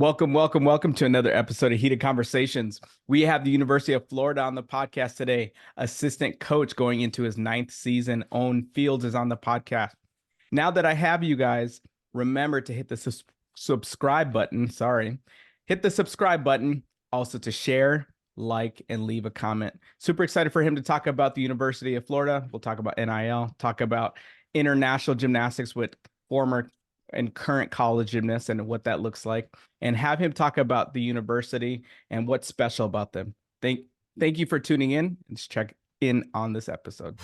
Welcome to another episode of Heated Conversations. We have the University of Florida on the podcast today. Assistant coach going into his 9th season, Owen Fields, is on the podcast. Now that I have you guys, remember to hit the subscribe button. Hit the subscribe button. Also to share, like, and leave a comment. Super excited for him to talk about the University of Florida. We'll talk about NIL, talk about international gymnastics with former and current college gymnasts and what that looks like, and have him talk about the university and what's special about them. Thank you for tuning in. Let's check in on this episode.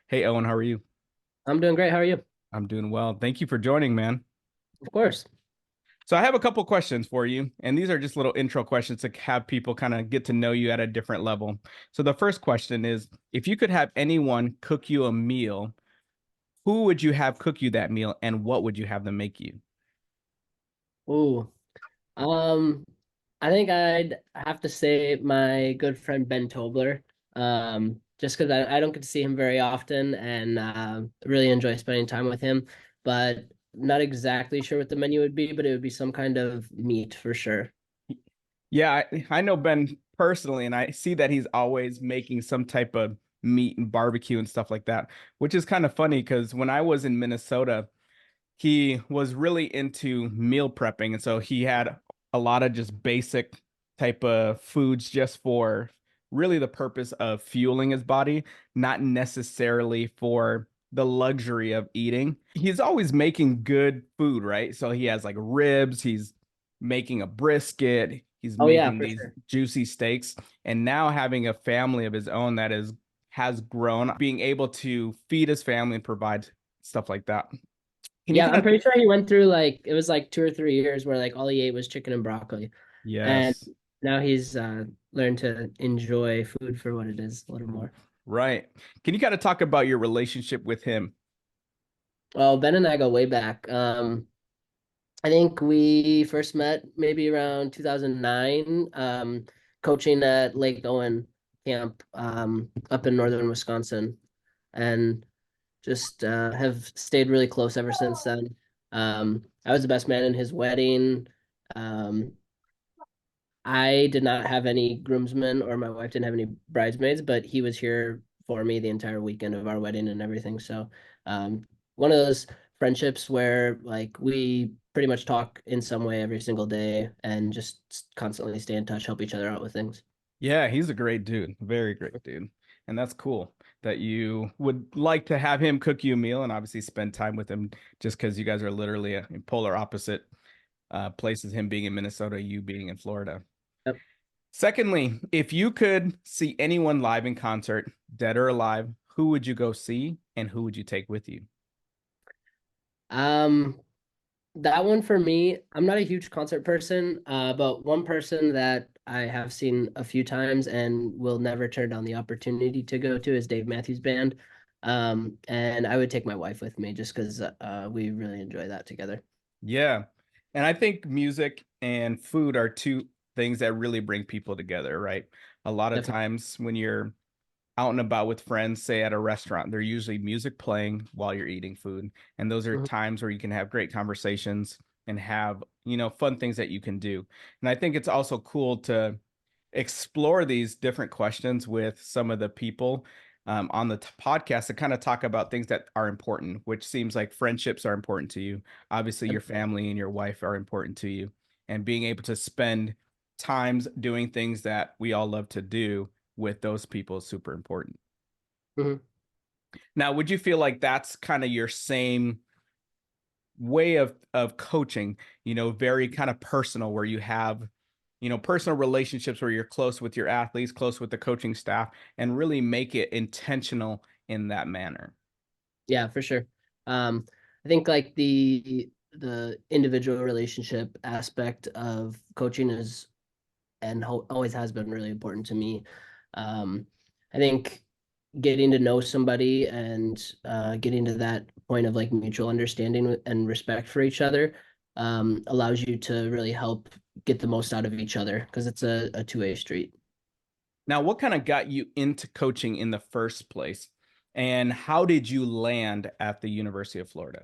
Hey, Owen, how are you? I'm doing great. How are you? I'm doing well. Thank you for joining, man. Of course. So I have a couple questions for you, and these are just little intro questions to have people kind of get to know you at a different level. So the first question is, if you could have anyone cook you a meal, who would you have cook you that meal, and what would you have them make you? Ooh. I think I'd have to say my good friend Ben Tobler. Just because I don't get to see him very often and really enjoy spending time with him. But not exactly sure what the menu would be, but it would be some kind of meat for sure. Yeah, I know Ben personally, and I see that he's always making some type of meat and barbecue and stuff like that, which is kind of funny because when I was in Minnesota, he was really into meal prepping. And so he had a lot of just basic type of foods just for really the purpose of fueling his body, not necessarily for the luxury of eating. He's always making good food, right? So he has like ribs, he's making a brisket, he's Oh yeah, making for these sure. juicy steaks, and now having a family of his own that has grown, being able to feed his family and provide stuff like that. Can you Yeah, kind I'm of pretty sure he went through like it was like 2 or 3 years where like all he ate was chicken and broccoli. And Yes. now he's learned to enjoy food for what it is a little more. Right. Can you kind of talk about your relationship with him? Well, Ben and I go way back. I think we first met maybe around 2009, coaching at Lake Owen camp up in northern Wisconsin, and just have stayed really close ever since then. I was the best man in his wedding. Um, I did not have any groomsmen, or my wife didn't have any bridesmaids, but he was here for me the entire weekend of our wedding and everything. So, one of those friendships where like we pretty much talk in some way every single day and just constantly stay in touch, help each other out with things. Yeah, he's a great dude. Very great dude. And that's cool that you would like to have him cook you a meal and obviously spend time with him just because you guys are literally in polar opposite places, him being in Minnesota, you being in Florida. Yep. Secondly, if you could see anyone live in concert, dead or alive, who would you go see and who would you take with you? Um, that one for me, I'm not a huge concert person, but one person that I have seen a few times and will never turn down the opportunity to go to is Dave Matthews Band. And I would take my wife with me just because we really enjoy that together. Yeah. And I think music and food are two things that really bring people together, right? A lot of Definitely. times when you're out and about with friends, say at a restaurant, there's usually music playing while you're eating food. And those are Mhm. times where you can have great conversations and have, fun things that you can do. And I think it's also cool to explore these different questions with some of the people on the podcast to kind of talk about things that are important, which seems like friendships are important to you. Obviously, your Yep. family and your wife are important to you. And being able to spend times doing things that we all love to do with those people is super important. Mhm. Now, would you feel like that's kind of your same way of coaching, very kind of personal where you have personal relationships where you're close with your athletes, close with the coaching staff, and really make it intentional in that manner? Yeah, for sure. I think like the individual relationship aspect of coaching is and always has been really important to me. I think getting to know somebody and getting to that point of like mutual understanding and respect for each other, allows you to really help get the most out of each other because it's a two-way street. Now, what kind of got you into coaching in the first place? And how did you land at the University of Florida?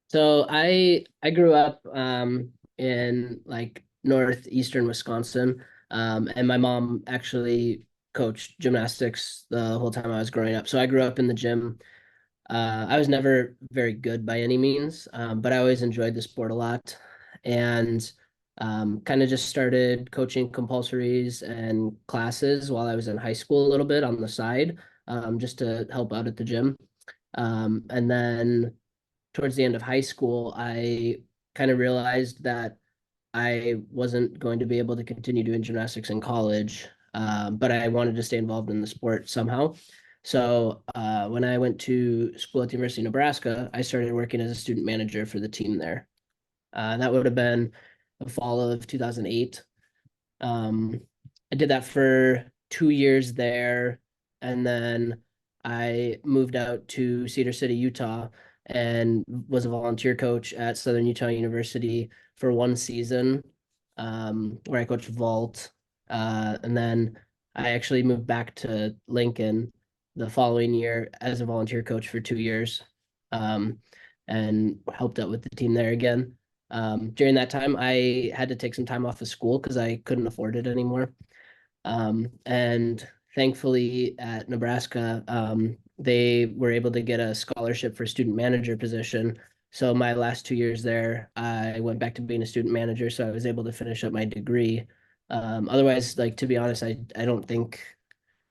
So I grew up in like northeastern Wisconsin, and my mom actually coached gymnastics the whole time I was growing up. So I grew up in the gym. I was never very good by any means, but I always enjoyed the sport a lot, and kind of just started coaching compulsories and classes while I was in high school a little bit on the side, just to help out at the gym. And then towards the end of high school, I kind of realized that I wasn't going to be able to continue doing gymnastics in college, but I wanted to stay involved in the sport somehow. So when I went to school at the University of Nebraska, I started working as a student manager for the team there. That would have been the fall of 2008. Um, I did that for 2 years there, and then I moved out to Cedar City, Utah, and was a volunteer coach at Southern Utah University for one season, where I coached vault. And then I actually moved back to Lincoln the following year as a volunteer coach for 2 years, um, and helped out with the team there again. During that time, I had to take some time off of school because I couldn't afford it anymore. And thankfully at Nebraska, they were able to get a scholarship for student manager position. So my last 2 years there, I went back to being a student manager. So I was able to finish up my degree. Otherwise, like to be honest, I don't think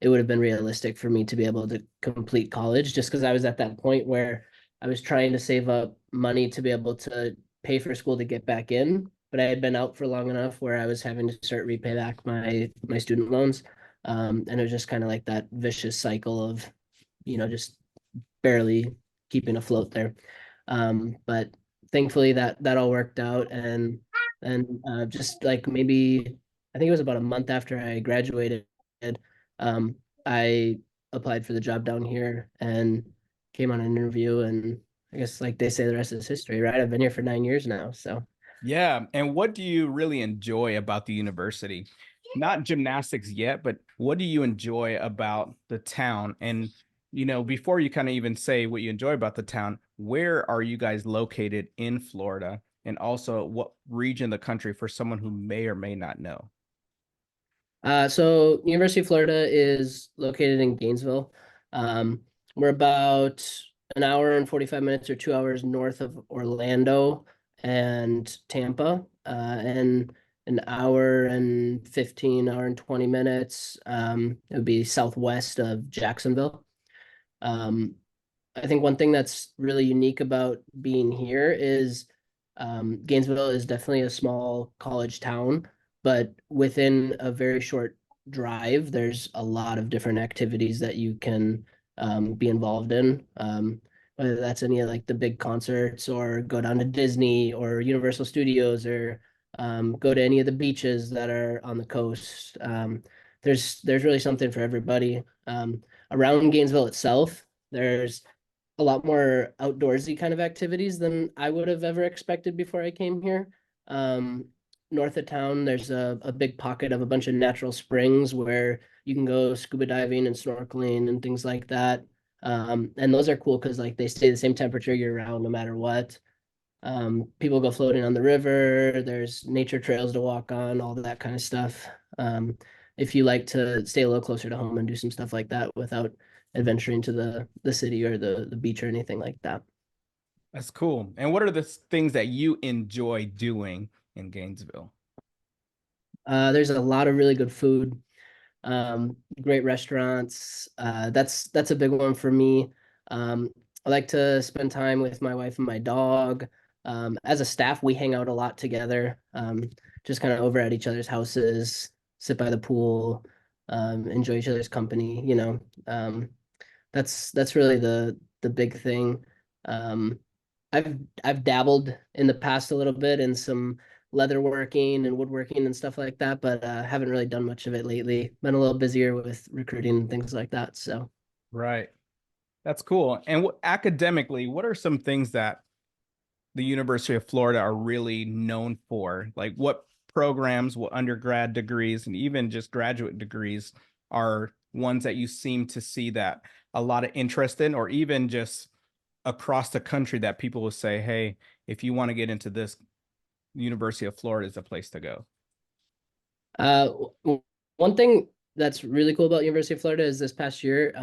it would have been realistic for me to be able to complete college just because I was at that point where I was trying to save up money to be able to pay for school to get back in, but I had been out for long enough where I was having to start repay back my student loans. And it was just kind of like that vicious cycle of, just barely keeping afloat there. But thankfully that all worked out, and just like maybe I think it was about a month after I graduated, um, I applied for the job down here and came on an interview, and I guess like they say, the rest is history, right? I've been here for 9 years now, so. Yeah. And what do you really enjoy about the university? Not gymnastics yet, but what do you enjoy about the town? And, before you kind of even say what you enjoy about the town, where are you guys located in Florida? And also, what region of the country for someone who may or may not know? So University of Florida is located in Gainesville. Um, we're about an hour and 45 minutes or 2 hours north of Orlando and Tampa, and an hour and 15, hour and 20 minutes. It would be southwest of Jacksonville. Um, I think one thing that's really unique about being here is Gainesville is definitely a small college town, but within a very short drive, there's a lot of different activities that you can be involved in. Whether that's any of like the big concerts or go down to Disney or Universal Studios or go to any of the beaches that are on the coast. There's really something for everybody. Around Gainesville itself, there's a lot more outdoorsy kind of activities than I would have ever expected before I came here. Um, North of town, there's a big pocket of a bunch of natural springs where you can go scuba diving and snorkeling and things like that. And those are cool because like they stay the same temperature year round no matter what. People go floating on the river. There's nature trails to walk on, all that kind of stuff. If you like to stay a little closer to home and do some stuff like that without adventuring to the city or the beach or anything like that. That's cool. And what are the things that you enjoy doing in Gainesville? There's a lot of really good food, great restaurants. That's a big one for me. I like to spend time with my wife and my dog. As a staff, we hang out a lot together, just kind of over at each other's houses, sit by the pool, enjoy each other's company. That's really the big thing. Um, I've dabbled in the past a little bit in some leatherworking and woodworking and stuff like that, but haven't really done much of it lately. Been a little busier with recruiting and things like that. So Right. That's cool. And academically, what are some things that the University of Florida are really known for? Like what programs, what undergrad degrees, and even just graduate degrees are ones that you seem to see that a lot of interest in, or even just across the country that people will say, hey, if you want to get into this, University of Florida is a place to go. Uh, One thing that's really cool about University of Florida is this past year,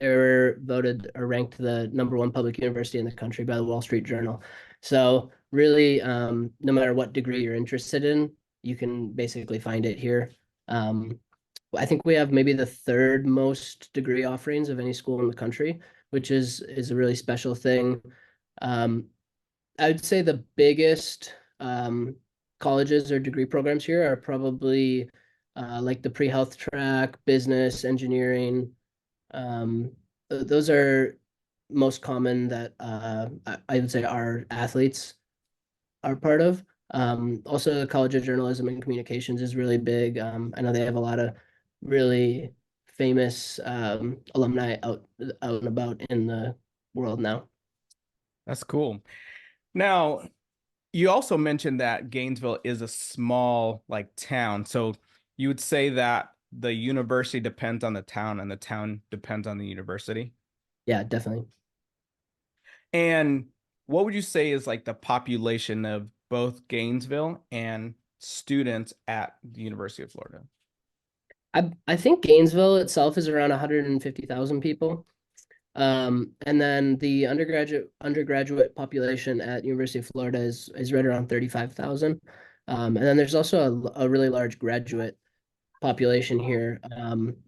they were voted or ranked the #1 public university in the country by the Wall Street Journal. So really, no matter what degree you're interested in, you can basically find it here. Um, I think we have maybe the third most degree offerings of any school in the country, which is a really special thing. Um, I would say the biggest colleges or degree programs here are probably like the pre-health track, business, engineering. Those are most common that I would say our athletes are part of. Also, the College of Journalism and Communications is really big. I know they have a lot of really famous alumni out and about in the world now. That's cool. Now, you also mentioned that Gainesville is a small like town. So you would say that the university depends on the town and the town depends on the university. Yeah, definitely. And what would you say is like the population of both Gainesville and students at the University of Florida? I think Gainesville itself is around 150,000 people. And then the undergraduate population at University of Florida is right around 35,000. And then there's also a really large graduate population here,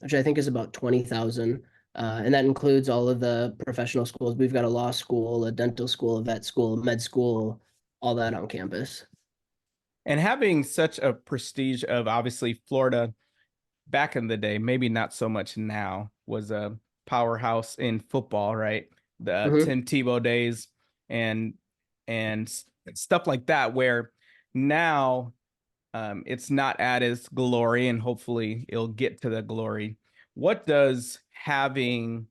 which I think is about 20,000. And that includes all of the professional schools. We've got a law school, a dental school, a vet school, a med school, all that on campus. And having such a prestige of obviously Florida back in the day, maybe not so much now, was a powerhouse in football, right? The Mhm. Tim Tebow days and and stuff like that, where now it's not at its glory, and hopefully it'll get to the glory. What does having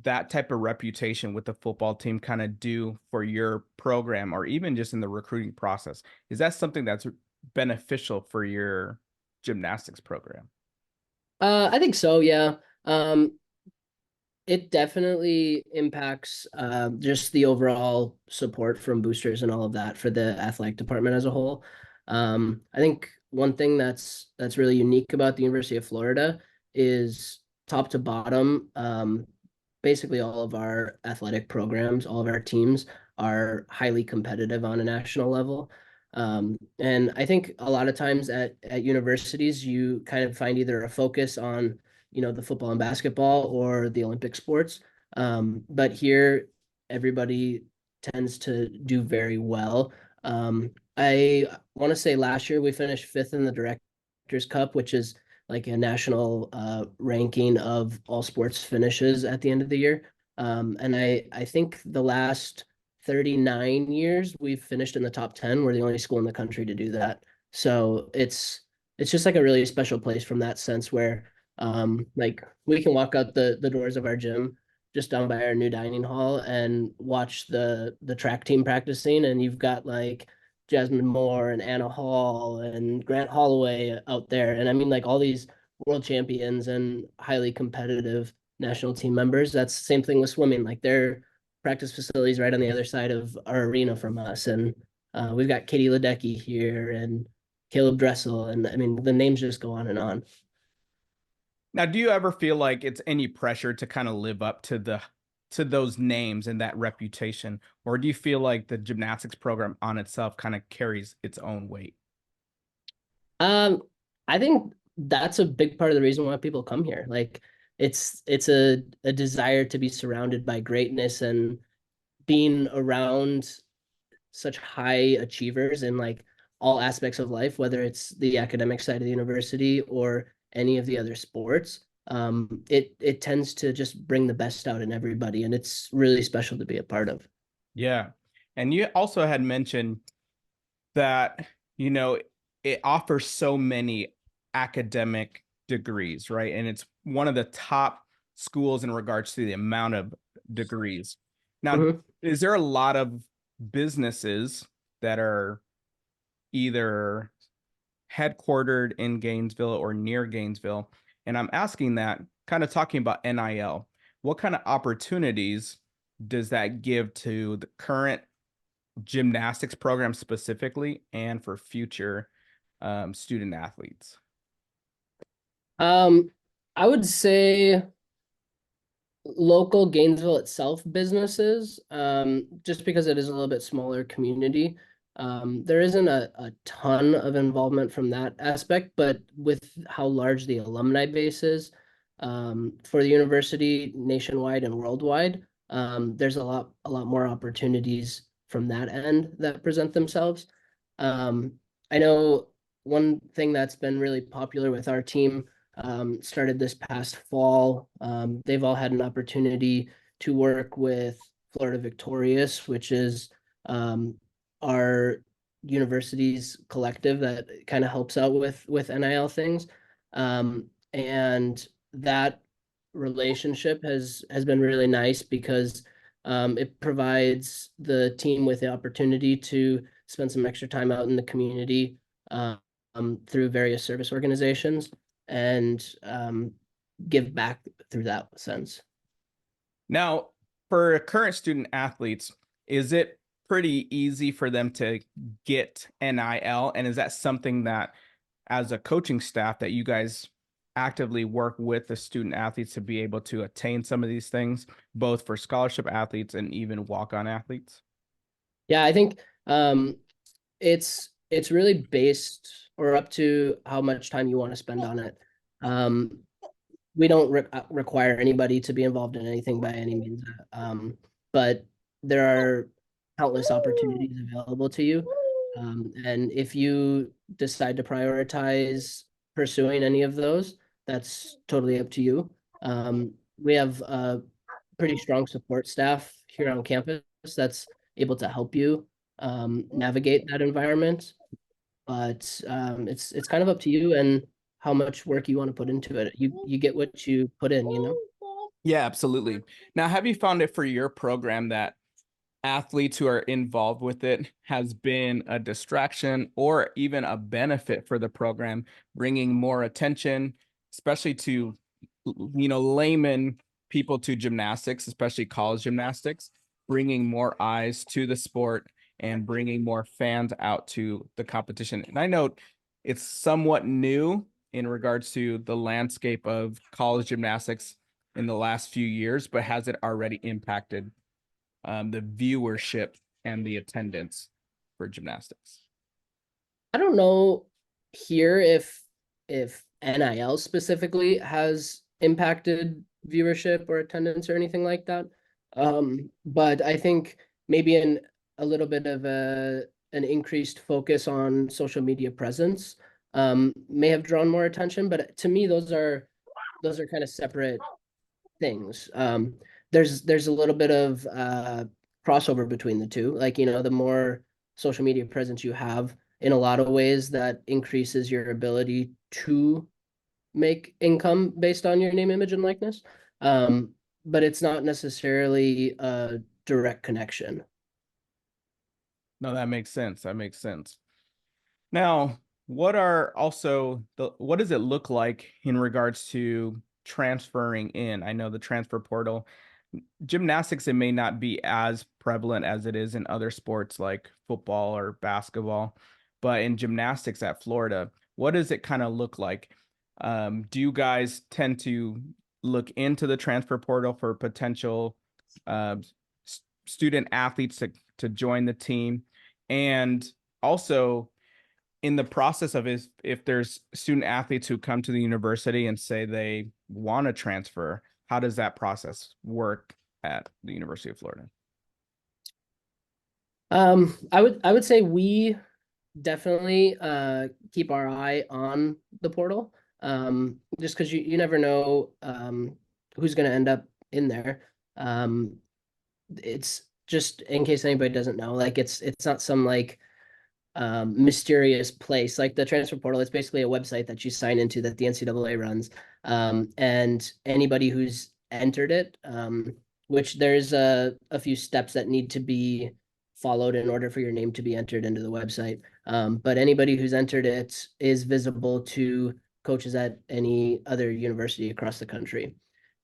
that type of reputation with the football team kind of do for your program, or even just in the recruiting process? Is that something that's beneficial for your gymnastics program? I think so, yeah. It definitely impacts just the overall support from boosters and all of that for the athletic department as a whole. I think one thing that's really unique about the University of Florida is top to bottom. Basically, all of our athletic programs, all of our teams are highly competitive on a national level. And I think a lot of times at universities, you kind of find either a focus on the football and basketball or the Olympic sports. But here, everybody tends to do very well. I want to say last year we finished fifth in the Directors Cup, which is like a national ranking of all sports finishes at the end of the year. And I think the last 39 years we've finished in the top 10. We're the only school in the country to do that. So it's just like a really special place from that sense where like we can walk out the doors of our gym just down by our new dining hall and watch the track team practicing, and you've got like Jasmine Moore and Anna Hall and Grant Holloway out there. And I mean like all these world champions and highly competitive national team members. That's the same thing with swimming. Like their practice facilities right on the other side of our arena from us. And we've got Katie Ledecky here and Caleb Dressel. And I mean the names just go on and on. Now, do you ever feel like it's any pressure to kind of live up to the to those names and that reputation, or do you feel like the gymnastics program on itself kind of carries its own weight? Um, I think that's a big part of the reason why people come here. Like it's a desire to be surrounded by greatness and being around such high achievers in like all aspects of life, whether it's the academic side of the university or any of the other sports. It tends to just bring the best out in everybody, and it's really special to be a part of. Yeah. And you also had mentioned that, you know, it offers so many academic degrees, right? And it's one of the top schools in regards to the amount of degrees. Now, Mhm. is there a lot of businesses that are either headquartered in Gainesville or near Gainesville? And I'm asking that, kind of talking about NIL. What kind of opportunities does that give to the current gymnastics program specifically and for future student athletes? Um, I would say local Gainesville itself businesses, just because it is a little bit smaller community. There isn't a ton of involvement from that aspect, but with how large the alumni base is, for the university nationwide and worldwide, there's a lot more opportunities from that end that present themselves. Um, I know one thing that's been really popular with our team, started this past fall. They've all had an opportunity to work with Florida Victorious, which is our university's collective that kind of helps out with NIL things. And that relationship has been really nice because it provides the team with the opportunity to spend some extra time out in the community, through various service organizations, and give back through that sense. Now, for current student athletes, is it pretty easy for them to get NIL? And is that something that, as a coaching staff, that you guys actively work with the student athletes to be able to attain some of these things, both for scholarship athletes and even walk-on athletes? Yeah, I think it's really based or up to how much time you want to spend on it. Um, we don't require anybody to be involved in anything by any means, but there are countless opportunities available to you. And if you decide to prioritize pursuing any of those, that's totally up to you. We have a pretty strong support staff here on campus that's able to help you navigate that environment. But it's kind of up to you and how much work you want to put into it. You get what you put in, you know? Yeah, absolutely. Now, have you found it for your program that athletes who are involved with it has been a distraction or even a benefit for the program, bringing more attention, especially to, layman people to gymnastics, especially college gymnastics, bringing more eyes to the sport and bringing more fans out to the competition? And I know it's somewhat new in regards to the landscape of college gymnastics in the last few years, but has it already impacted the viewership and the attendance for gymnastics? I don't know here if NIL specifically has impacted viewership or attendance or anything like that. But I think maybe a little bit of an increased focus on social media presence may have drawn more attention. But to me, those are kind of separate things. There's a little bit of crossover between the two. Like, the more social media presence you have, in a lot of ways, that increases your ability to make income based on your name, image, and likeness. But it's not necessarily a direct connection. No, that makes sense. That makes sense. Now, what does it look like in regards to transferring in? I know the transfer portal, gymnastics, it may not be as prevalent as it is in other sports like football or basketball, but in gymnastics at Florida, what does it kind of look like? Do you guys tend to look into the transfer portal for potential uh, student athletes to join the team? And also, in the process of if there's student athletes who come to the university and say they want to transfer, how does that process work at the University of Florida? I would say we definitely keep our eye on the portal. Just because you never know who's going to end up in there. Um, it's just in case anybody doesn't know, like it's not some like mysterious place like the transfer portal. It's basically a website that you sign into that the NCAA runs. And anybody who's entered it which there's a few steps that need to be followed in order for your name to be entered into the website. But anybody who's entered it is visible to coaches at any other university across the country.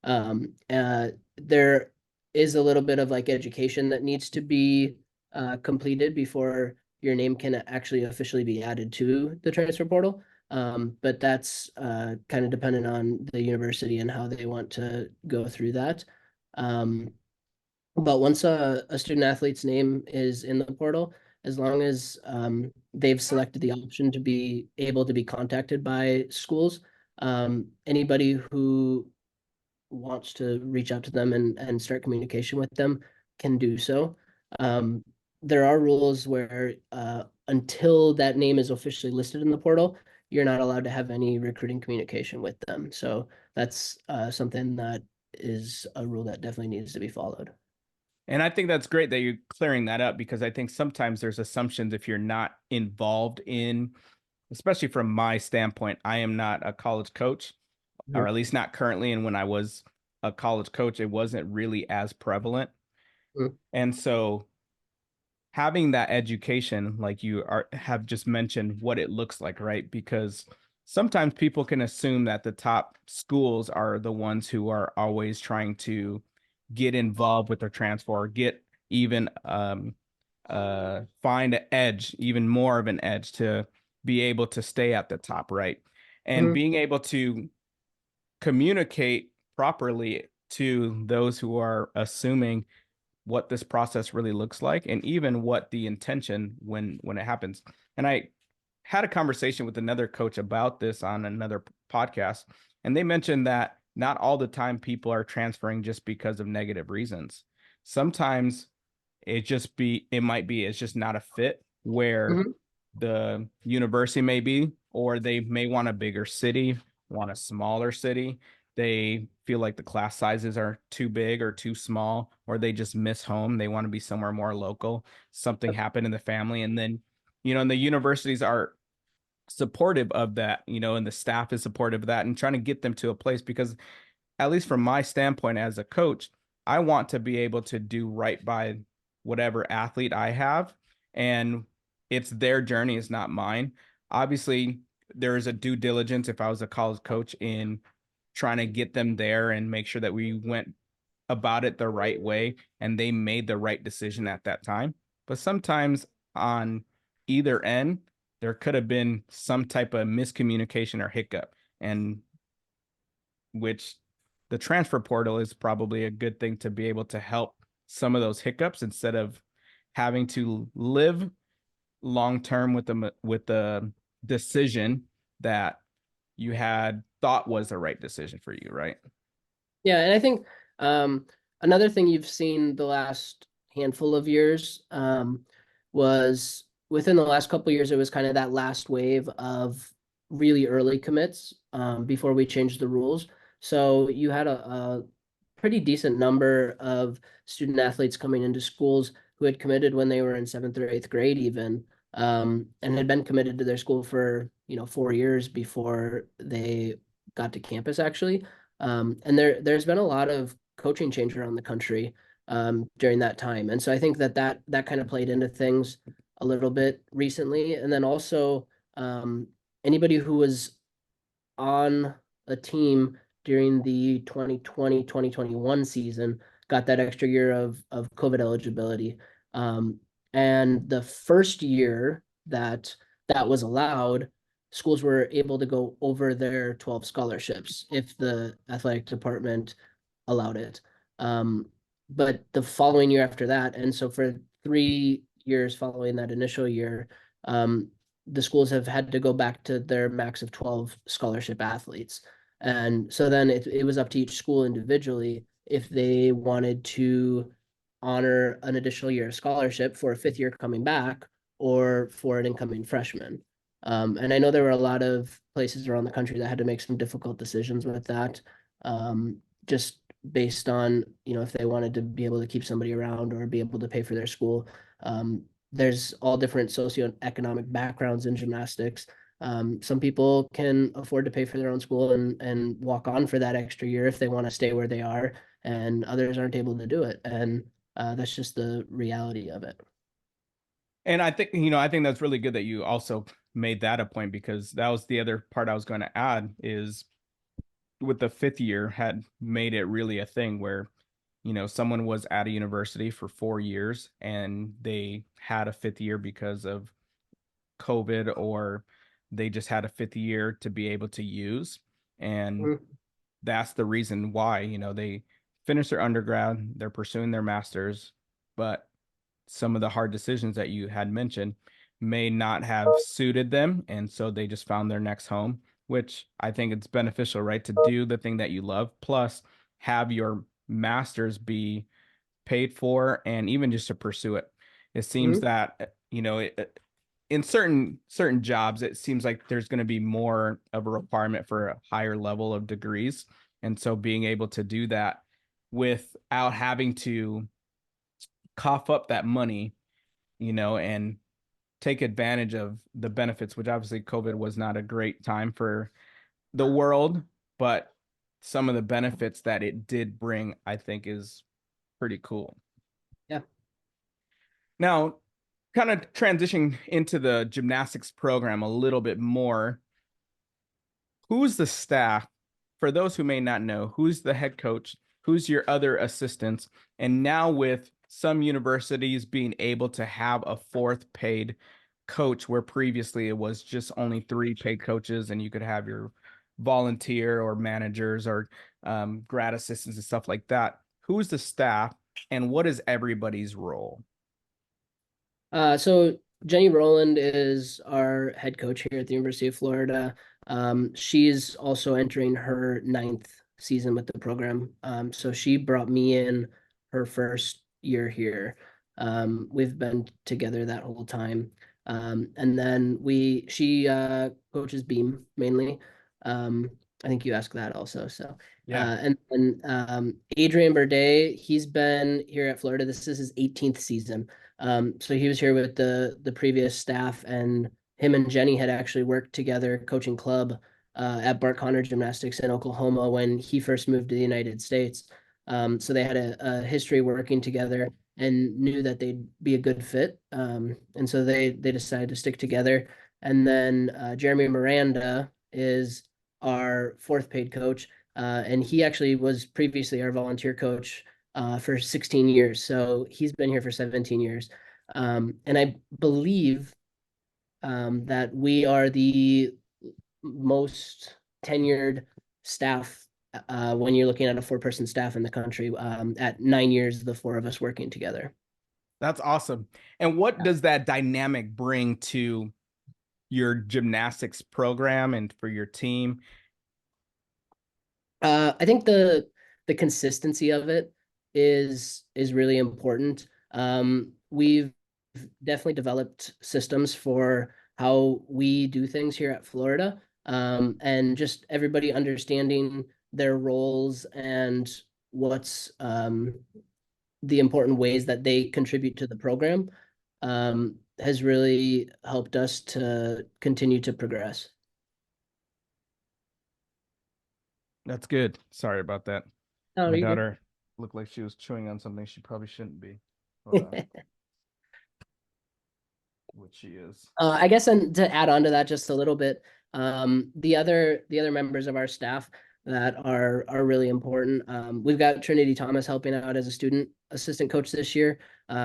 There is a little bit of like education that needs to be completed before your name can actually officially be added to the transfer portal. But that's kind of dependent on the university and how they want to go through that. Um, but once a student athlete's name is in the portal, as long as they've selected the option to be able to be contacted by schools, anybody who wants to reach out to them and start communication with them can do so. There are rules where until that name is officially listed in the portal, you're not allowed to have any recruiting communication with them. So that's something that is a rule that definitely needs to be followed. And I think that's great that you're clearing that up, because I think sometimes there's assumptions if you're not involved in, especially from my standpoint, I am not a college coach, or Mhm. at least not currently. And when I was a college coach, it wasn't really as prevalent. Mhm. And so having that education, like have just mentioned, what it looks like, right? Because sometimes people can assume that the top schools are the ones who are always trying to get involved with their transfer, or get even find an edge, even more of an edge, to be able to stay at the top, right? And Mhm. being able to communicate properly to those who are assuming what this process really looks like, and even what the intention when it happens. And I had a conversation with another coach about this on another podcast, and they mentioned that not all the time people are transferring just because of negative reasons. Sometimes it might be it's just not a fit where Mhm. the university may be, or they may want a bigger city, want a smaller city. They feel like the class sizes are too big or too small, or they just miss home. They want to be somewhere more local. Something happened in the family. And then, and the universities are supportive of that, and the staff is supportive of that, and trying to get them to a place, because at least from my standpoint as a coach, I want to be able to do right by whatever athlete I have. And it's their journey, it's not mine. Obviously, there is a due diligence if I was a college coach in trying to get them there and make sure that we went about it the right way and they made the right decision at that time. But sometimes on either end, there could have been some type of miscommunication or hiccup. And which the transfer portal is probably a good thing to be able to help some of those hiccups, instead of having to live long term with the decision that you had thought was the right decision for you, right? Yeah, and I think another thing you've seen the last handful of years was within the last couple of years, it was kind of that last wave of really early commits before we changed the rules. So you had a pretty decent number of student athletes coming into schools who had committed when they were in seventh or eighth grade, even, and had been committed to their school for 4 years before they got to campus, actually. And there's been a lot of coaching change around the country during that time, and so I think that kind of played into things a little bit recently. And then also anybody who was on a team during the 2020-2021 season got that extra year of COVID eligibility. And the first year that was allowed, schools were able to go over their 12 scholarships if the athletic department allowed it. But the following year after that, and so for 3 years following that initial year, the schools have had to go back to their max of 12 scholarship athletes. And so then it was up to each school individually if they wanted to honor an additional year of scholarship for a fifth year coming back or for an incoming freshman. And I know there were a lot of places around the country that had to make some difficult decisions with that, just based on, if they wanted to be able to keep somebody around or be able to pay for their school. There's all different socioeconomic backgrounds in gymnastics. Some people can afford to pay for their own school and walk on for that extra year if they want to stay where they are and others aren't able to do it. And that's just the reality of it. And I think, I think that's really good that you also made that a point, because that was the other part I was going to add is with the fifth year had made it really a thing where, someone was at a university for 4 years and they had a fifth year because of COVID, or they just had a fifth year to be able to use. And Mhm. that's the reason why, they finish their undergrad, they're pursuing their master's, but some of the hard decisions that you had mentioned may not have suited them. And so they just found their next home, which I think it's beneficial, right? To do the thing that you love, plus have your master's be paid for, and even just to pursue it. It seems Mhm. that, in certain jobs, it seems like there's going to be more of a requirement for a higher level of degrees. And so being able to do that without having to cough up that money, and take advantage of the benefits, which obviously COVID was not a great time for the world, but some of the benefits that it did bring, I think, is pretty cool. Yeah. Now, kind of transitioning into the gymnastics program a little bit more, who's the staff? For those who may not know, who's the head coach? Who's your other assistants? And now with some universities being able to have a fourth paid coach, where previously it was just only three paid coaches, and you could have your volunteer or managers or grad assistants and stuff like that. Who's the staff, and what is everybody's role? So Jenny Rowland is our head coach here at the University of Florida. She's also entering her ninth season with the program. So she brought me in her first year here. We've been together that whole time. And then she coaches beam mainly. I think you asked that also. So Yeah. and Adrian Berde, he's been here at Florida. This is his 18th season. So he was here with the previous staff, and him and Jenny had actually worked together coaching club at Bart Connor Gymnastics in Oklahoma when he first moved to the United States. So they had a history working together and knew that they'd be a good fit. And so they decided to stick together. And then Jeremy Miranda is our fourth paid coach. And he actually was previously our volunteer coach for 16 years. So he's been here for 17 years. And I believe that we are the most tenured staff when you're looking at a four-person staff in the country. At 9 years, the four of us working together. That's awesome. And what does that dynamic bring to your gymnastics program and for your team? I think the consistency of it is really important. We've definitely developed systems for how we do things here at Florida, and just everybody understanding their roles and what's the important ways that they contribute to the program has really helped us to continue to progress. That's good. Sorry about that. Oh, My you good? daughter looked like she was chewing on something she probably shouldn't be. Hold on. What she is. I guess, and to add on to that just a little bit, the other members of our staff that are really important. We've got Trinity Thomas helping out as a student assistant coach this year,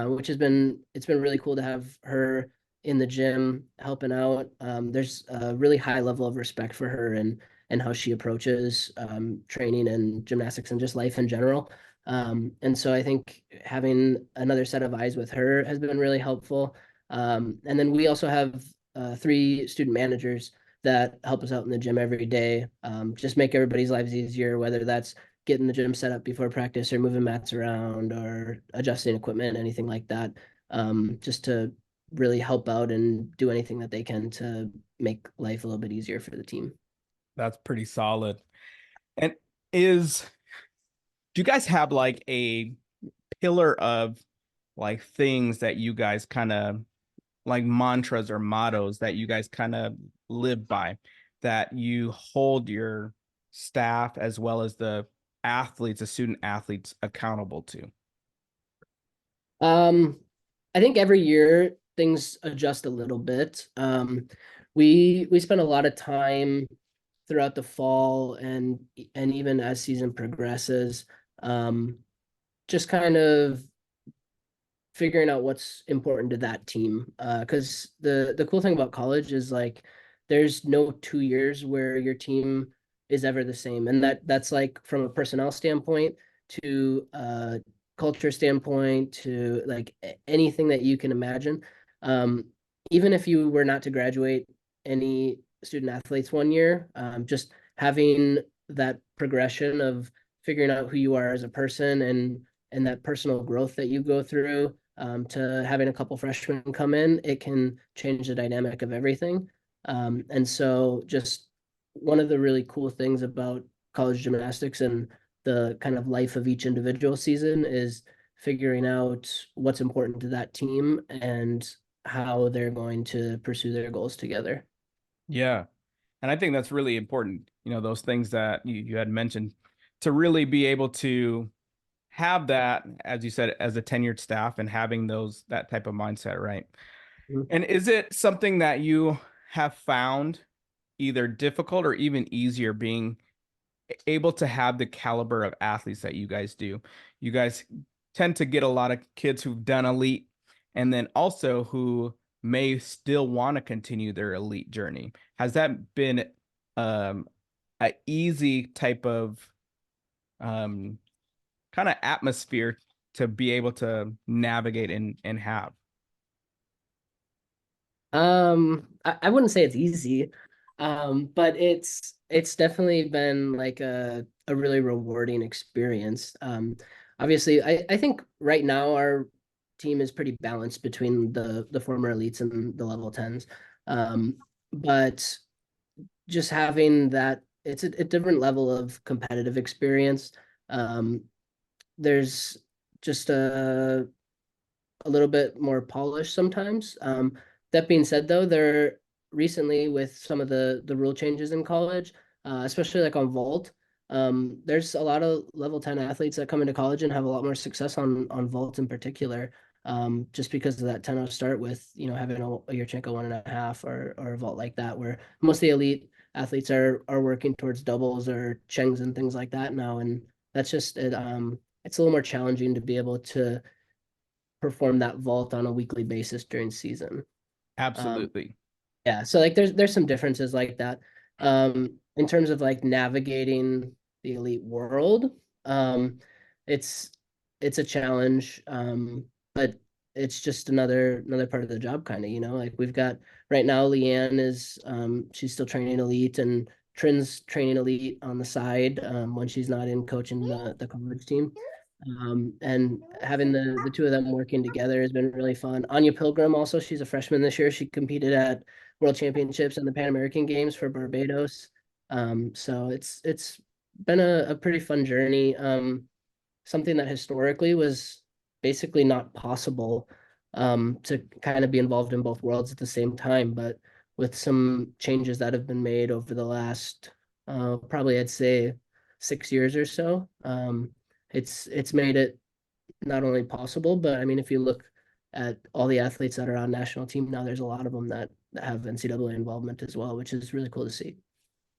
which it's been really cool to have her in the gym helping out. There's a really high level of respect for her and how she approaches training and gymnastics and just life in general. And so I think having another set of eyes with her has been really helpful. And then we also have three student managers that help us out in the gym every day, just make everybody's lives easier, whether that's getting the gym set up before practice or moving mats around or adjusting equipment, anything like that, just to really help out and do anything that they can to make life a little bit easier for the team. That's pretty solid. And is do you guys have like a pillar of like things that you guys kind of like mantras or mottos that you guys kind of live by, that you hold your staff as well as the athletes, the student athletes, accountable to? Um, I think every year things adjust a little bit. We spend a lot of time throughout the fall and even as season progresses, um, just kind of figuring out what's important to that team. Because the cool thing about college is like there's no 2 years where your team is ever the same, and that's like from a personnel standpoint to culture standpoint to like anything that you can imagine. Um, Even if you were not to graduate any student athletes 1 year, just having that progression of figuring out who you are as a person and that personal growth that you go through to having a couple freshmen come in, it can change the dynamic of everything. And so just one of the really cool things about college gymnastics and the kind of life of each individual season is figuring out what's important to that team and how they're going to pursue their goals together. Yeah. And I think that's really important, those things that you had mentioned, to really be able to have that, as you said, as a tenured staff and having that type of mindset, right? Mhm. And is it something that you have found either difficult or even easier being able to have the caliber of athletes that you guys do? You guys tend to get a lot of kids who've done elite and then also who may still want to continue their elite journey. Has that been a easy type of um, kind of atmosphere to be able to navigate and have? I wouldn't say it's easy, but it's definitely been like a really rewarding experience. Obviously, I think right now our team is pretty balanced between the former elites and the level tens. Um, but just having that, it's a different level of competitive experience. Um, there's just a little bit more polished sometimes. That being said, though, there recently with some of the rule changes in college, especially like on vault, there's a lot of level 10 athletes that come into college and have a lot more success on vault in particular. Just because of that 10-0 start with having a Yurchenko 1.5 or a vault like that, where most of the elite athletes are working towards doubles or Chengs and things like that now, and that's just it. It's a little more challenging to be able to perform that vault on a weekly basis during season. Um, Absolutely. yeah, so like there's some differences like that. In terms of like navigating the elite world, it's it's a challenge. But it's just another part of the job kind of, like we've got right now Leanne is she's still training elite and Trin's training elite on the side when she's not in coaching the college team. And having the two of them working together has been really fun. Anya Pilgrim also, she's a freshman this year. She competed at World Championships and the Pan American Games for Barbados. So it's been a pretty fun journey. Something that historically was basically not possible to kind of be involved in both worlds at the same time, but with some changes that have been made over the last probably I'd say 6 years or so. It's made it not only possible, but I mean, if you look at all the athletes that are on national team now, there's a lot of them that have NCAA involvement as well, which is really cool to see.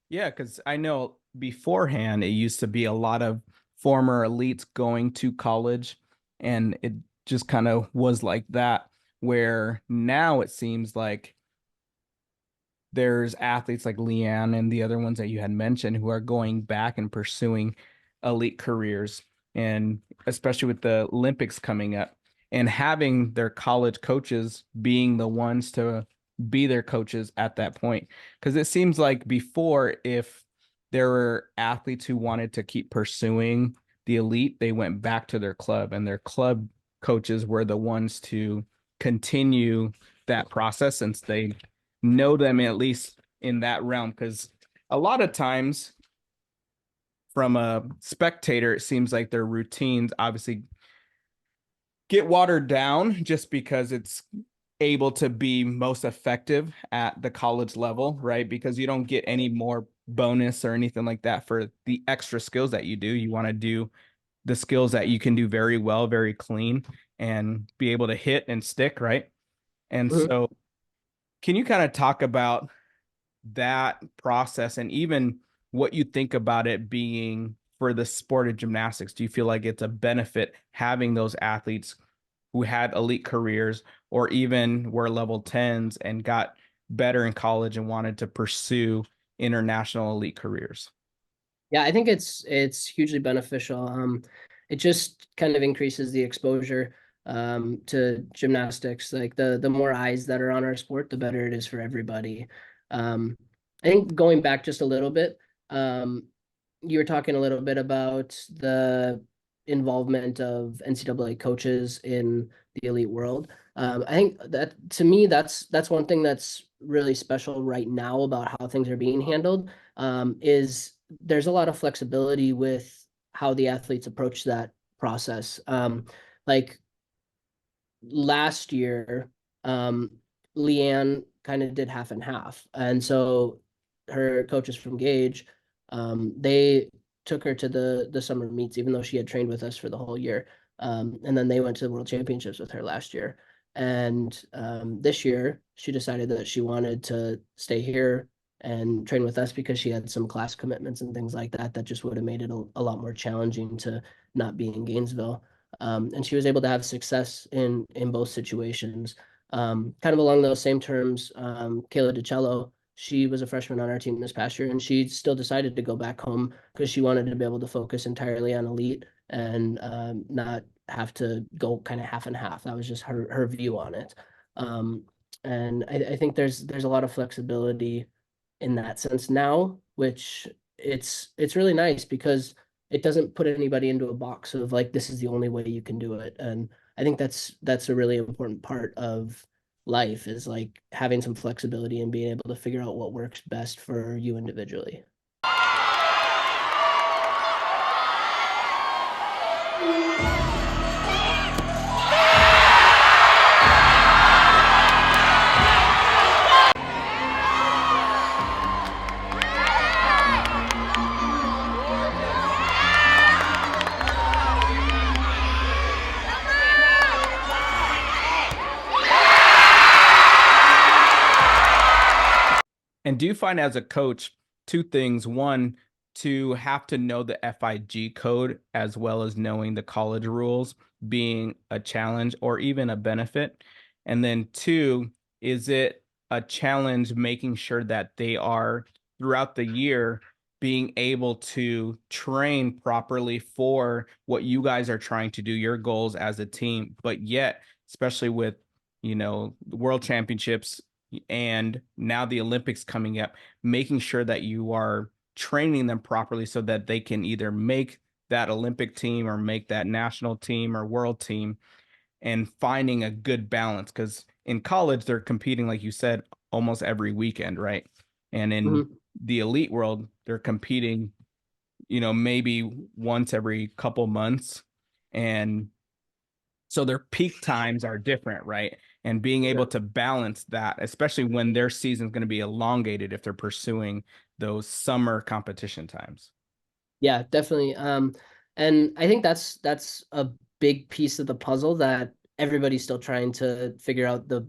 Yeah, because I know beforehand it used to be a lot of former elites going to college, and it just kind of was like that. Where now it seems like there's athletes like Leanne and the other ones that you had mentioned who are going back and pursuing elite careers. And especially with the Olympics coming up and having their college coaches being the ones to be their coaches at that point. Because it seems like before, if there were athletes who wanted to keep pursuing the elite, they went back to their club, and their club coaches were the ones to continue that process since they know them at least in that realm. Because a lot of times from a spectator, it seems like their routines obviously get watered down just because it's able to be most effective at the college level, right? Because you don't get any more bonus or anything like that for the extra skills that you do. You want to do the skills that you can do very well, very clean, and be able to hit and stick, right? And Mhm. so, can you kind of talk about that process and even what you think about it being for the sport of gymnastics? Do you feel like it's a benefit having those athletes who had elite careers or even were level 10s and got better in college and wanted to pursue international elite careers? Yeah, I think it's hugely beneficial. It just kind of increases the exposure to gymnastics. Like the more eyes that are on our sport, the better it is for everybody. Um, I think going back just a little bit, um, you were talking a little bit about the involvement of NCAA coaches in the elite world. I think that to me, that's one thing that's really special right now about how things are being handled. Is there's a lot of flexibility with how the athletes approach that process. Like last year, Leanne kind of did half and half. And so her coaches from Gage, they took her to the summer meets, even though she had trained with us for the whole year. And then they went to the World Championships with her last year. And this year, she decided that she wanted to stay here and train with us because she had some class commitments and things like that that just would have made it a lot more challenging to not be in Gainesville. And she was able to have success in both situations. Kind of along those same terms, Kayla DiCello, she was a freshman on our team this past year, and she still decided to go back home because she wanted to be able to focus entirely on elite and not have to go kind of half and half. That was just her view on it. Um, and I think there's a lot of flexibility in that sense now, which it's really nice because it doesn't put anybody into a box of like this is the only way you can do it. And I think that's a really important part of life is like having some flexibility and being able to figure out what works best for you individually. And do you find as a coach two things? One, to have to know the FIG code as well as knowing the college rules being a challenge or even a benefit? And then two, is it a challenge making sure that they are throughout the year being able to train properly for what you guys are trying to do, your goals as a team, but yet, especially with, the world championships and now the Olympics coming up, making sure that you are training them properly so that they can either make that Olympic team or make that national team or world team, and finding a good balance. Because in college, they're competing, like you said, almost every weekend, right? And in Mhm. the elite world, they're competing, maybe once every couple months. And so their peak times are different, right? And being able Yeah. to balance that, especially when their season is going to be elongated if they're pursuing those summer competition times. Yeah, definitely. And I think that's a big piece of the puzzle that everybody's still trying to figure out the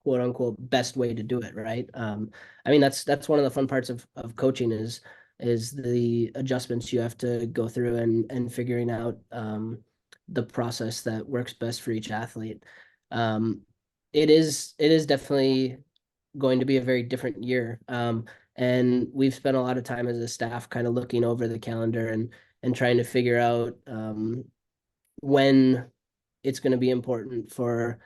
quote unquote best way to do it, right? I mean that's one of the fun parts of coaching is the adjustments you have to go through and figuring out the process that works best for each athlete. Um, it is definitely going to be a very different year. And we've spent a lot of time as a staff kind of looking over the calendar and trying to figure out when it's going to be important for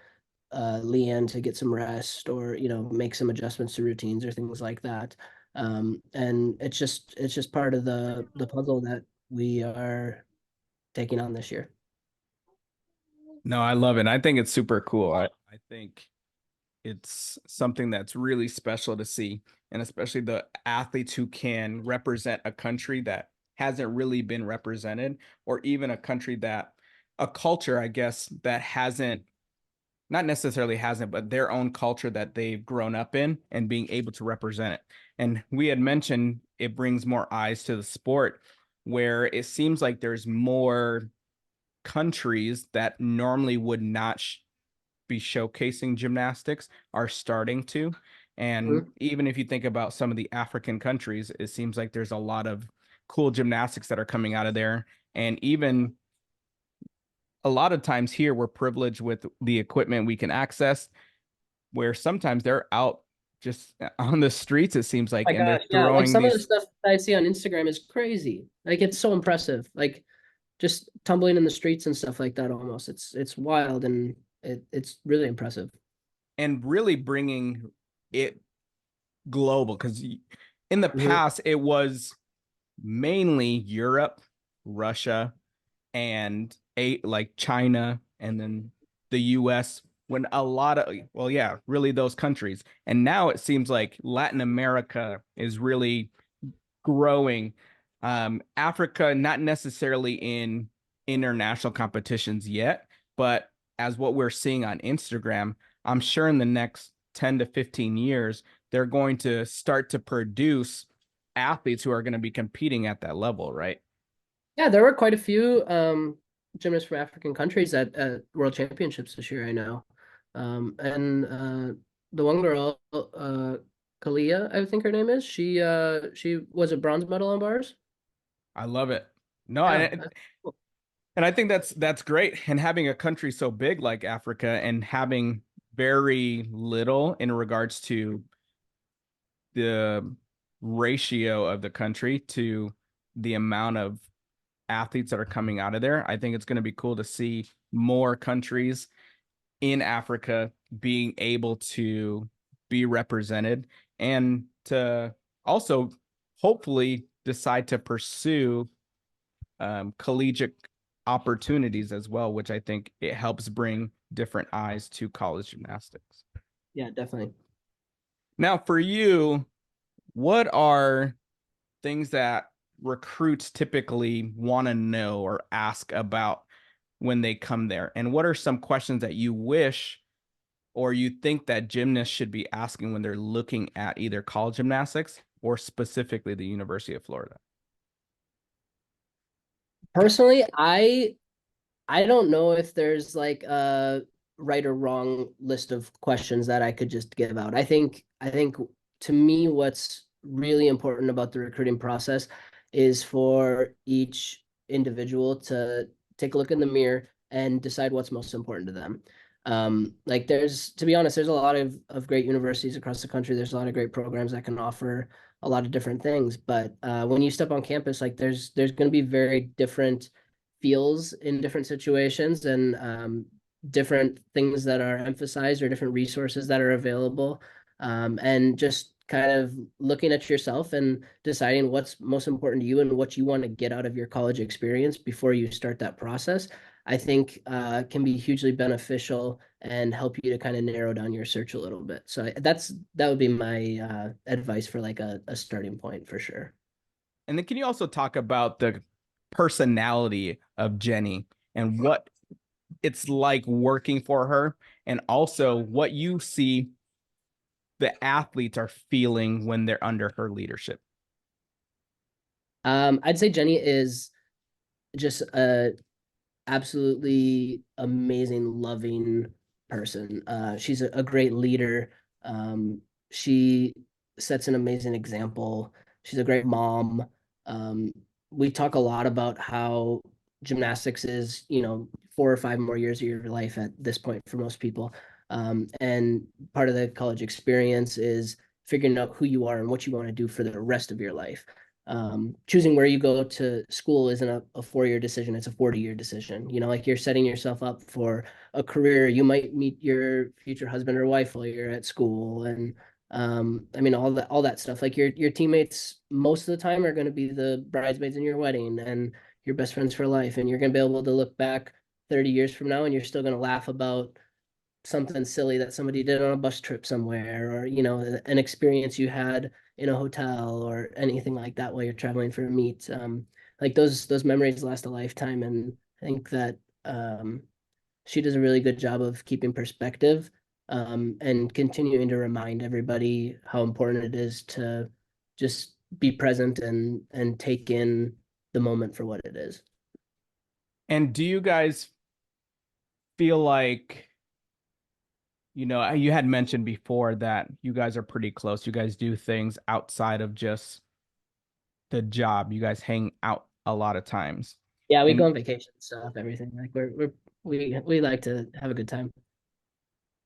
Leanne to get some rest or make some adjustments to routines or things like that. And it's just part of the puzzle that we are taking on this year. No, I love it. I think it's super cool. I think it's something that's really special to see, and especially the athletes who can represent a country that hasn't really been represented, or even a country that, a culture, I guess, that hasn't, not necessarily hasn't, but their own culture that they've grown up in and being able to represent it. And we had mentioned it brings more eyes to the sport, where it seems like there's more countries that normally would not be showcasing gymnastics are starting to. And even if you think about some of the African countries, it seems like there's a lot of cool gymnastics that are coming out of there. And even a lot of times here, we're privileged with the equipment we can access, where sometimes they're out just on the streets, it seems like, My and they're gosh, yeah, like throwing some of the these. stuff I see on Instagram is crazy. Like it's so impressive. Like just tumbling in the streets and stuff like that almost. It's wild and it's really impressive. And really bringing it global, because in the Mhm. past it was mainly Europe, Russia, and like China, and then the US, when a lot of, well, yeah, really those countries. And now it seems like Latin America is really growing. Africa, not necessarily in international competitions yet, but as what we're seeing on Instagram, I'm sure in the next 10 to 15 years, they're going to start to produce athletes who are going to be competing at that level, right? Yeah, there were quite a few gymnasts from African countries at World Championships this year, I know. And the one girl, Kalia, I think her name is, she was a bronze medal on bars. I love it. No, Yeah, that's cool. and I think that's great. And having a country so big like Africa and having very little in regards to the ratio of the country to the amount of athletes that are coming out of there, I think it's going to be cool to see more countries in Africa being able to be represented and to also hopefully decide to pursue collegiate opportunities as well, which I think it helps bring different eyes to college gymnastics. Yeah, definitely. Now, for you, what are things that recruits typically want to know or ask about when they come there? And what are some questions that you wish or you think that gymnasts should be asking when they're looking at either college gymnastics or specifically the University of Florida? Personally, I don't know if there's like a right or wrong list of questions that I could just give out. I think to me what's really important about the recruiting process is for each individual to take a look in the mirror and decide what's most important to them. Like there's, to be honest, there's a lot of great universities across the country. There's a lot of great programs that can offer a lot of different things. But when you step on campus, like there's going to be very different feels in different situations and different things that are emphasized or different resources that are available. And just kind of looking at yourself and deciding what's most important to you and what you want to get out of your college experience before you start that process, I think can be hugely beneficial and help you to kind of narrow down your search a little bit. So that would be my advice for like a starting point for sure. And then can you also talk about the personality of Jenny and what it's like working for her, and also what you see the athletes are feeling when they're under her leadership? I'd say Jenny is just a absolutely amazing, loving person. She's a great leader. She sets an amazing example. She's a great mom. Um, we talk a lot about how gymnastics is, 4 or 5 more years of your life at this point for most people. And part of the college experience is figuring out who you are and what you want to do for the rest of your life. Choosing where you go to school isn't a 4 year decision, it's a 40-year decision. Like you're setting yourself up for a career. You might meet your future husband or wife while you're at school. And I mean all that stuff. Like your teammates most of the time are going to be the bridesmaids in your wedding and your best friends for life. And you're going to be able to look back 30 years from now and you're still going to laugh about something silly that somebody did on a bus trip somewhere, or an experience you had in a hotel or anything like that while you're traveling for a meet. Like those memories last a lifetime, and I think that she does a really good job of keeping perspective, and continuing to remind everybody how important it is to just be present and take in the moment for what it is. And do you guys feel like, you had mentioned before that you guys are pretty close. You guys do things outside of just the job. You guys hang out a lot of times. Yeah, we go And on vacation stuff, everything. Like we like to have a good time.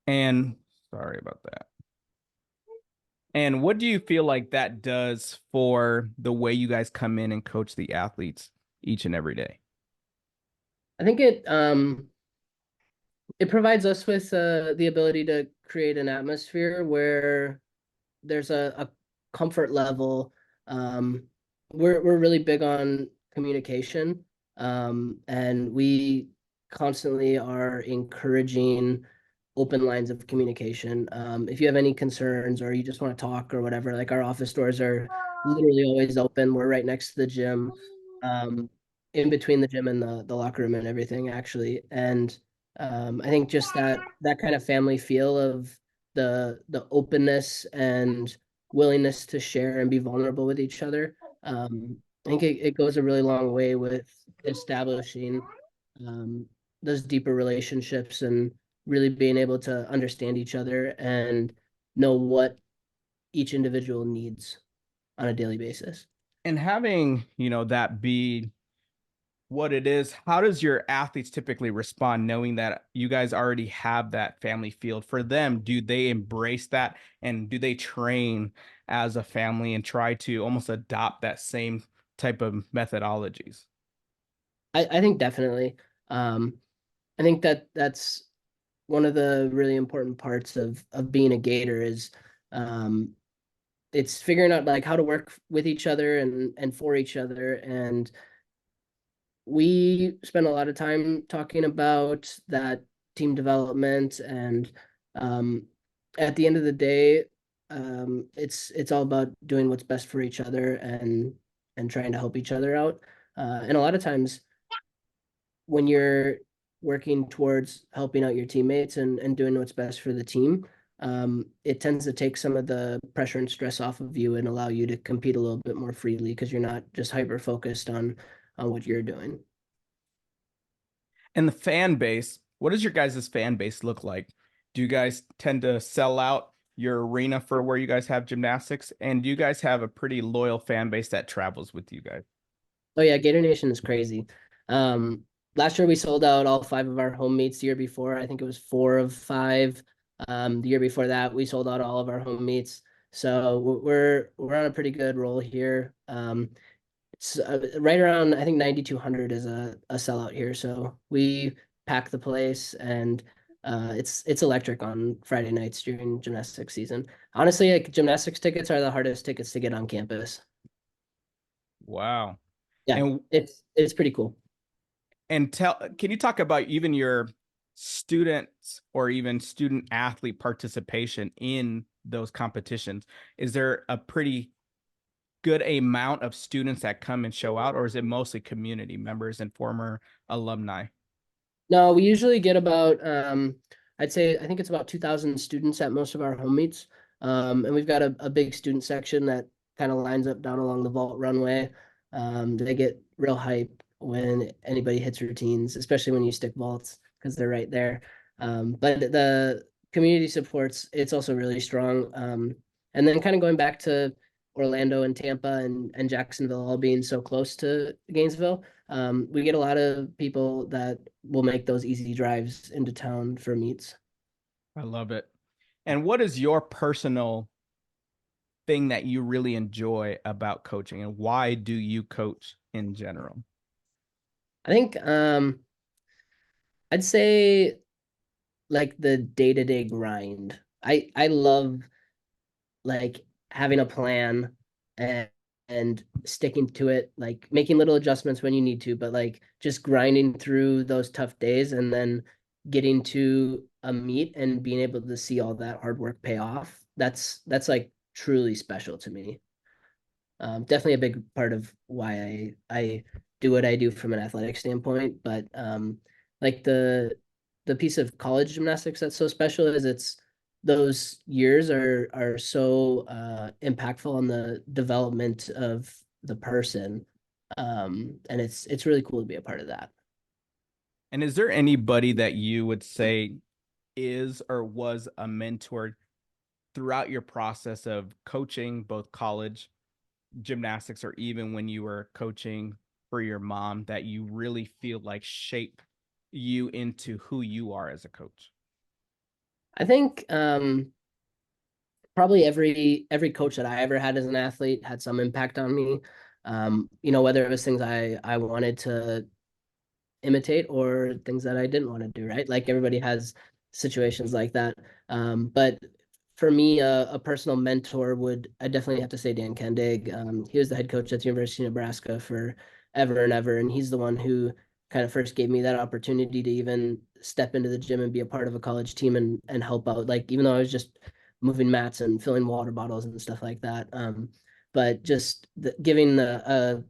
and sorry about that. And what do you feel like that does for the way you guys come in and coach the athletes each and every day? I think it provides us with the ability to create an atmosphere where there's a comfort level. Um, we're really big on communication, and we constantly are encouraging open lines of communication. If you have any concerns or you just want to talk or whatever, like our office doors are literally always open. We're right next to the gym, um, in between the gym and the locker room and everything, actually. And I think just that kind of family feel of the openness and willingness to share and be vulnerable with each other. I think it goes a really long way with establishing um, those deeper relationships and really being able to understand each other and know what each individual needs on a daily basis. And having, that be what it is, how does your athletes typically respond knowing that you guys already have that family field for them? Do they embrace that and do they train as a family and try to almost adopt that same type of methodologies? I think definitely. Um, I think that's one of the really important parts of being a Gator is um, it's figuring out like how to work with each other and for each other. And we spend a lot of time talking about that team development and um, at the end of the day, it's all about doing what's best for each other and trying to help each other out. And a lot of times when you're working towards helping out your teammates and doing what's best for the team, it tends to take some of the pressure and stress off of you and allow you to compete a little bit more freely because you're not just hyper focused on what you're doing. And the fan base, what does your guys' fan base look like? Do you guys tend to sell out your arena for where you guys have gymnastics? And do you guys have a pretty loyal fan base that travels with you guys? Oh yeah, Gator Nation is crazy. Um, Last year we sold out all five of our home meets. The year before, I think it was four of five. The year before that, we sold out all of our home meets. So we're on a pretty good roll here. It's right around I think 9,200 is a sellout here. So we pack the place and it's electric on Friday nights during gymnastics season. Honestly, like gymnastics tickets are the hardest tickets to get on campus. Wow. Yeah, And it's pretty cool. can you talk about even your students or even student athlete participation in those competitions? Is there a pretty good amount of students that come and show out, or is it mostly community members and former alumni? No, we usually get about I'd say I think it's about 2,000 students at most of our home meets. And we've got a big student section that kind of lines up down along the vault runway. They get real hype when anybody hits routines, especially when you stick vaults because they're right there. But the community supports it's also really strong. And then kind of going back to Orlando and Tampa and Jacksonville all being so close to Gainesville, we get a lot of people that will make those easy drives into town for meets. I love it. And what is your personal thing that you really enjoy about coaching, and why do you coach in general? I think I'd say like the day-to-day grind. I love like having a plan and sticking to it, like making little adjustments when you need to, but like just grinding through those tough days and then getting to a meet and being able to see all that hard work pay off. That's like truly special to me. Definitely a big part of why I do what I do from an athletic standpoint. But like the piece of college gymnastics that's so special is it's those years are so impactful on the development of the person. And it's really cool to be a part of that. And is there anybody that you would say is or was a mentor throughout your process of coaching, both college gymnastics or even when you were coaching for your mom, that you really feel like shape you into who you are as a coach? I think probably every coach that I ever had as an athlete had some impact on me. Whether it was things I wanted to imitate or things that I didn't want to do, right? Like everybody has situations like that. But for me, a personal mentor I definitely have to say Dan Kendig. He was the head coach at the University of Nebraska for ever and ever. And he's the one who kind of first gave me that opportunity to even step into the gym and be a part of a college team and help out. Like, even though I was just moving mats and filling water bottles and stuff like that. But just giving a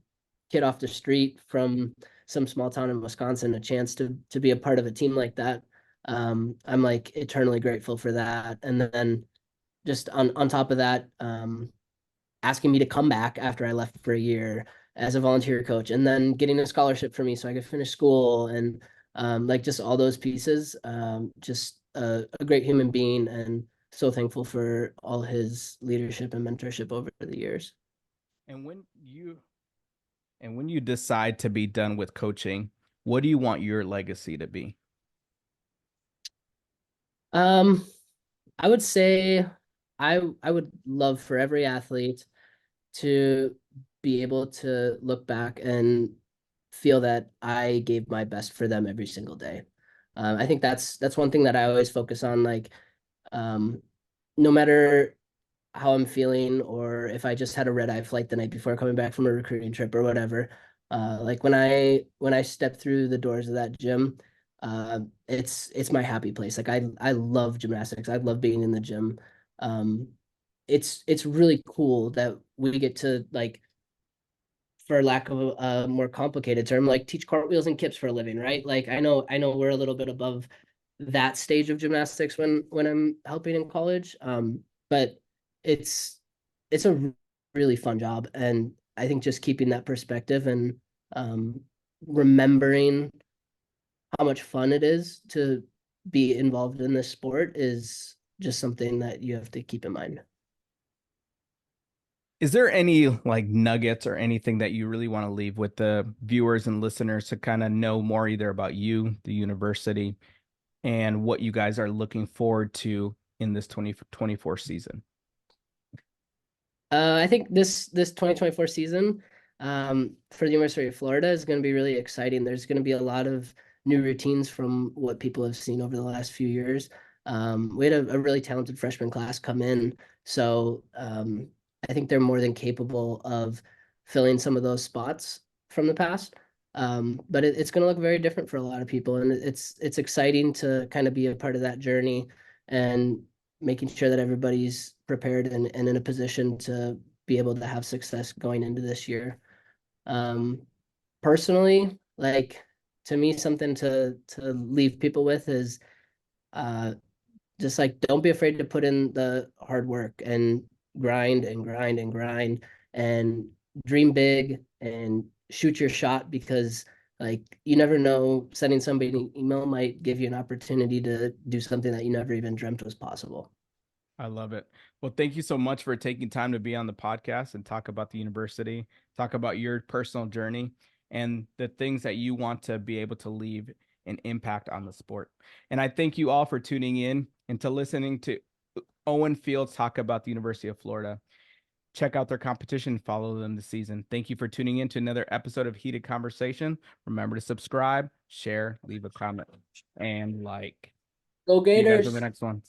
kid off the street from some small town in Wisconsin a chance to be a part of a team like that. I'm like eternally grateful for that. And then just on top of that, asking me to come back after I left for a year as a volunteer coach, and then getting a scholarship for me so I could finish school, and like just all those pieces. Just a great human being, and so thankful for all his leadership and mentorship over the years. And when you decide to be done with coaching, what do you want your legacy to be? Um, I would say I would love for every athlete to be able to look back and feel that I gave my best for them every single day. I think that's one thing that I always focus on. Like, um, no matter how I'm feeling, or if I just had a red eye flight the night before coming back from a recruiting trip or whatever. Like when I step through the doors of that gym, it's my happy place. Like I love gymnastics. I love being in the gym. Um, it's really cool that we get to, like, for lack of a more complicated term, like teach cartwheels and kips for a living, right? Like I know we're a little bit above that stage of gymnastics when I'm helping in college. But it's it's a really fun job, and I think just keeping that perspective and um remembering how much fun it is to be involved in this sport is just something that you have to keep in mind. Is there any like nuggets or anything that you really want to leave with the viewers and listeners to kind of know more either about you, the university, and what you guys are looking forward to in this 2024 season? I think this 2024 season, for the University of Florida is going to be really exciting. There's going to be a lot of new routines from what people have seen over the last few years. We had a really talented freshman class come in, so I think they're more than capable of filling some of those spots from the past. But it's going to look very different for a lot of people, and it's exciting to kind of be a part of that journey and making sure that everybody's prepared and in a position to be able to have success going into this year. Um, Personally, like, to me, something to leave people with is uh just like, don't be afraid to put in the hard work and grind and grind and grind and dream big and shoot your shot, because like you never know, sending somebody an email might give you an opportunity to do something that you never even dreamt was possible. I love it. Well, thank you so much for taking time to be on the podcast and talk about the university, talk about your personal journey and the things that you want to be able to leave an impact on the sport. And I thank you all for tuning in and to listening to Owen Fields talk about the University of Florida. Check out their competition, follow them this season. Thank you for tuning in to another episode of Heated Conversation. Remember to subscribe, share, leave a comment, and like. Go See you guys in the Gators! next one.